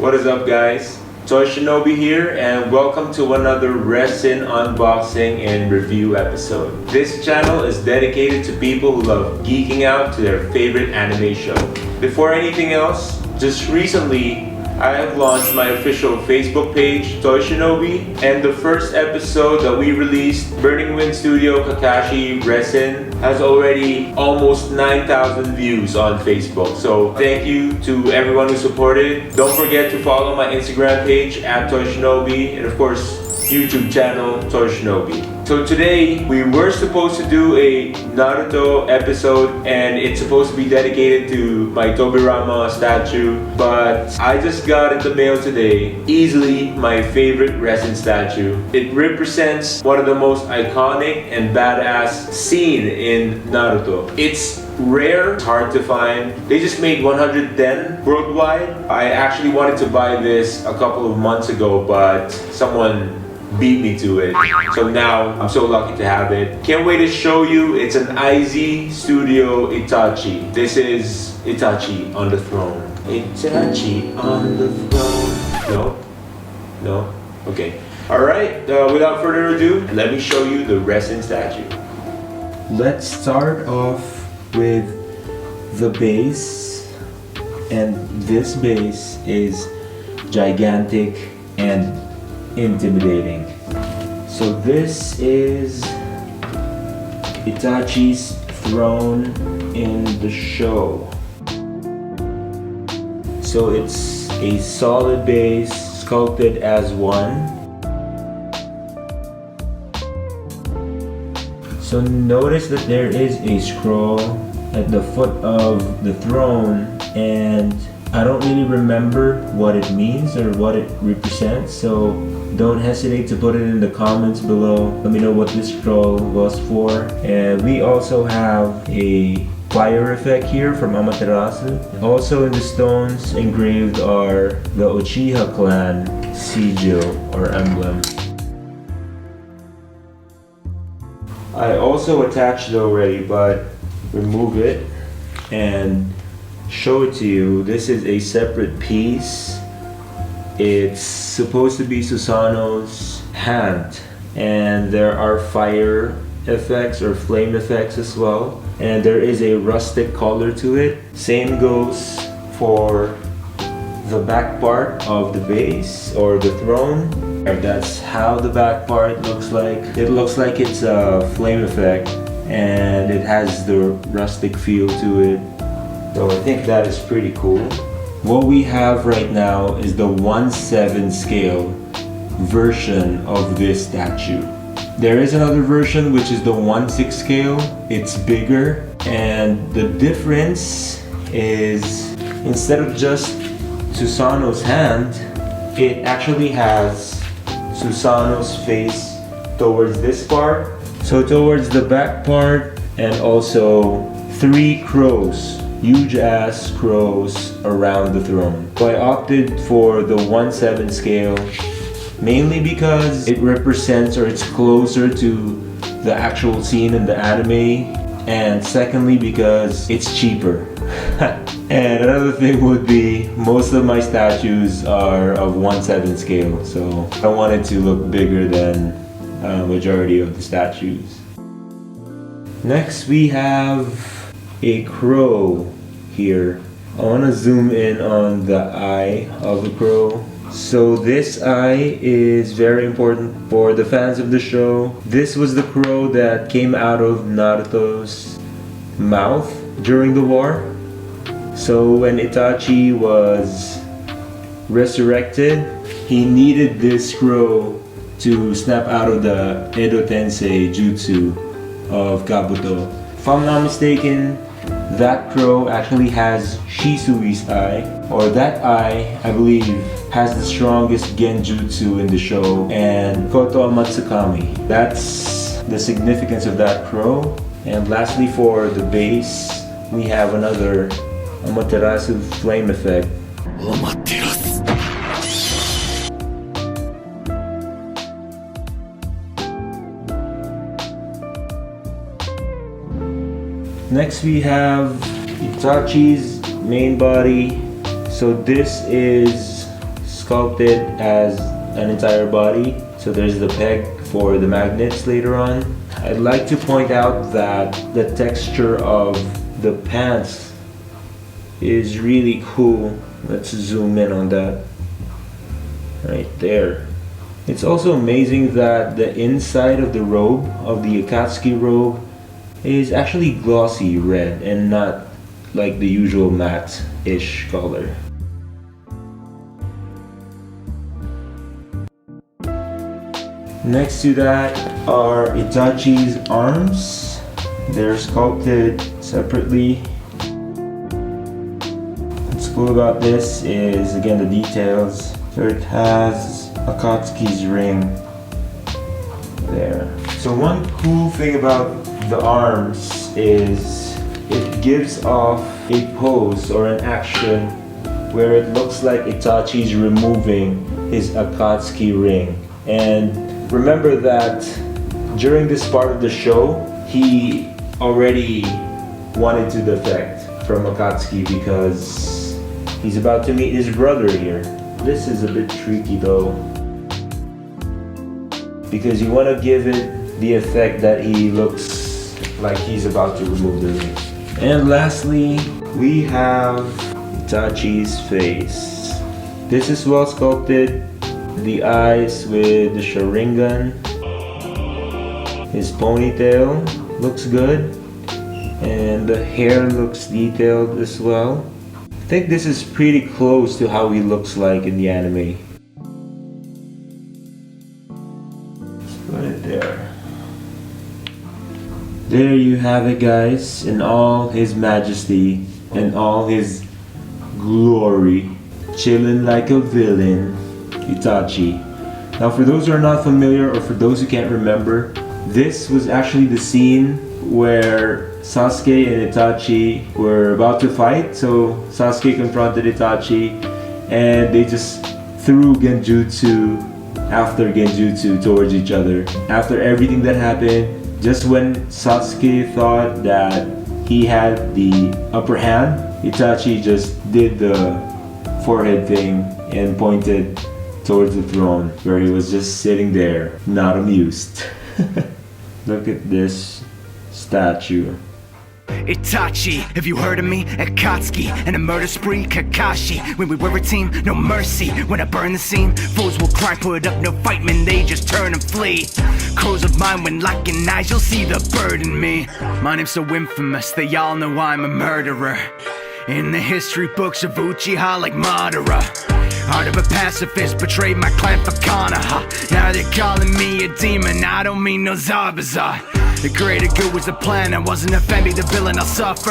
What is up, guys? Toy Shinobi here, and welcome to another Resin unboxing and review episode. This channel is dedicated to people who love geeking out to their favorite anime show. Before anything else, just recently I have launched my official Facebook page, Toy Shinobi, and the first episode that we released, Burning Wind Studio Kakashi Resin, has already almost 9,000 views on Facebook. So thank you to everyone who supported. Don't forget to follow my Instagram page at Toy Shinobi, and of course, YouTube channel, Toy Shinobi. So today, we were supposed to do a Naruto episode, and it's supposed to be dedicated to my Tobirama statue, but I just got in the mail today, easily my favorite resin statue. It represents one of the most iconic and badass scene in Naruto. It's rare, it's hard to find. They just made 110 worldwide. I actually wanted to buy this a couple of months ago, but someone beat me to it. So now I'm so lucky to have it. Can't wait to show you. It's an IZ Studio Itachi. This is Itachi on the throne. Itachi on the throne. No? Okay. Alright, without further ado, let me show you the resin statue. Let's start off with the base. And this base is gigantic and intimidating. So this is Itachi's throne in the show. So it's a solid base sculpted as one. So notice that there is a scroll at the foot of the throne, and I don't really remember what it means or what it represents, so don't hesitate to put it in the comments below. Let me know what this scroll was for. And we also have a fire effect here from Amaterasu. Also in the stones engraved are the Uchiha clan sigil or emblem. I also attached it already, but remove it and show it to you. This is a separate piece. It's supposed to be Susanoo's hand, and there are fire effects or flame effects as well, and there is a rustic color to it. Same goes for the back part of the base or the throne. That's how the back part looks like. It looks like it's a flame effect, and it has the rustic feel to it. So I think that is pretty cool. What we have right now is the 1/7 scale version of this statue. There is another version which is the 1/6 scale. It's bigger, and the difference is instead of just Susanoo's hand, it actually has Susanoo's face towards this part. So towards the back part, and also 3 crows. Huge ass crows around the throne. So I opted for the 1/7 scale mainly because it represents, or it's closer to the actual scene in the anime, and secondly because it's cheaper. And another thing would be most of my statues are of 1/7 scale, so I wanted to look bigger than majority of the statues. Next we have a crow here. I want to zoom in on the eye of the crow. So this eye is very important for the fans of the show. This was the crow that came out of Naruto's mouth during the war. So when Itachi was resurrected, he needed this crow to snap out of the Edo Tensei jutsu of Kabuto. If I'm not mistaken, that crow actually has Shisui's eye, or that eye, I believe, has the strongest genjutsu in the show, and Koto Matsukami. That's the significance of that crow. And lastly, for the base, we have another Amaterasu flame effect. Next we have Itachi's main body. So this is sculpted as an entire body. So there's the peg for the magnets later on. I'd like to point out that the texture of the pants is really cool. Let's zoom in on that. Right there. It's also amazing that the inside of the robe, of the Akatsuki robe, is actually glossy red and not like the usual matte-ish color. Next to that are Itachi's arms. They're sculpted separately. What's cool about this is, again, the details. So it has Akatsuki's ring there. So one cool thing about the arms is it gives off a pose or an action where it looks like Itachi's removing his Akatsuki ring. And remember that during this part of the show, he already wanted to defect from Akatsuki because he's about to meet his brother here. This is a bit tricky though, because you want to give it the effect that he looks like he's about to remove the ring. And lastly, we have Tachi's face. This is well sculpted. The eyes with the Sharingan. His ponytail looks good. And the hair looks detailed as well. I think this is pretty close to how he looks like in the anime. Let's put it there. There you have it, guys, in all his majesty and all his glory, chilling like a villain, Itachi. Now for those who are not familiar, or for those who can't remember, this was actually the scene where Sasuke and Itachi were about to fight. So Sasuke confronted Itachi and they just threw genjutsu after genjutsu towards each other. After everything that happened, just when Sasuke thought that he had the upper hand, Itachi just did the forehead thing and pointed towards the throne where he was just sitting there, not amused. Look at this statue. Itachi, have you heard of me? Akatsuki, and a murder spree, Kakashi. When we were a team, no mercy. When I burn the scene, fools will cry, put up no fight, man, they just turn and flee. Crows of mine, when locking eyes, you'll see the bird in me. My name's so infamous, they all know I'm a murderer. In the history books of Uchiha like Madara. Heart of a pacifist, betrayed my clan for Konoha. Now they're calling me a demon, I don't mean no Zabuza. The greater good was the plan, I wasn't a fan, be the villain, I'll suffer.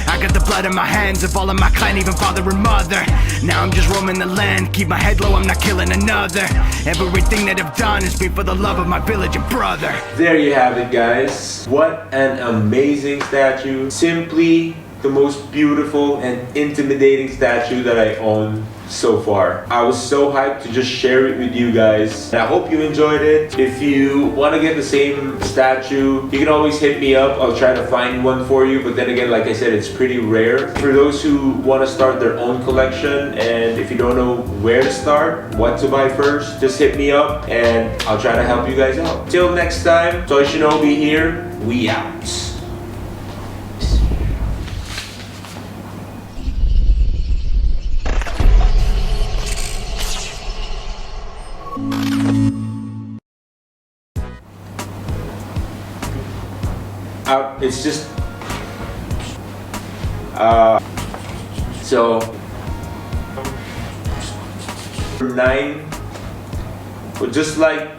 I got the blood in my hands of all of my clan, even father and mother. Now I'm just roaming the land, keep my head low, I'm not killing another. Everything that I've done has been for the love of my village and brother. There you have it, guys. What an amazing statue. Simply the most beautiful and intimidating statue that I own so far. I was so hyped to just share it with you guys. And I hope you enjoyed it. If you want to get the same statue, you can always hit me up. I'll try to find one for you. But then again, like I said, it's pretty rare. For those who want to start their own collection, and if you don't know where to start, what to buy first, just hit me up and I'll try to help you guys out. Till next time, Toy Shinobi here. We out. It's just so 9, but just like